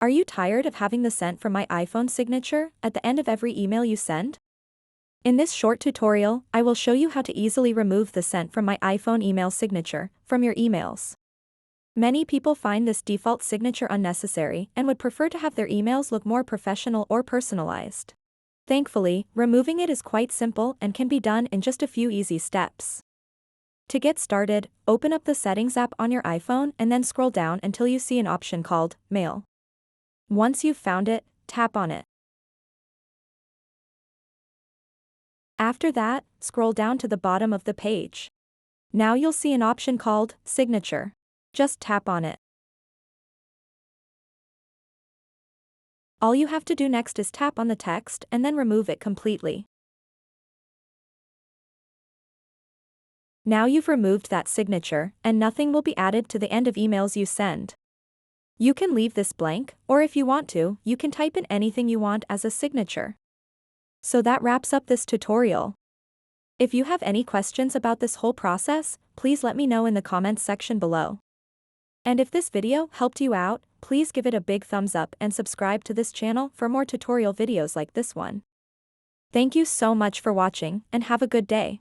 Are you tired of having the "Sent from my iPhone" signature at the end of every email you send? In this short tutorial, I will show you how to easily remove the "Sent from my iPhone" email signature from your emails. Many people find this default signature unnecessary and would prefer to have their emails look more professional or personalized. Thankfully, removing it is quite simple and can be done in just a few easy steps. To get started, open up the Settings app on your iPhone and then scroll down until you see an option called Mail. Once you've found it, tap on it. After that, scroll down to the bottom of the page. Now you'll see an option called Signature. Just tap on it. All you have to do next is tap on the text and then remove it completely. Now you've removed that signature, and nothing will be added to the end of emails you send. You can leave this blank, or if you want to, you can type in anything you want as a signature. So that wraps up this tutorial. If you have any questions about this whole process, please let me know in the comments section below. And if this video helped you out, please give it a big thumbs up and subscribe to this channel for more tutorial videos like this one. Thank you so much for watching and have a good day.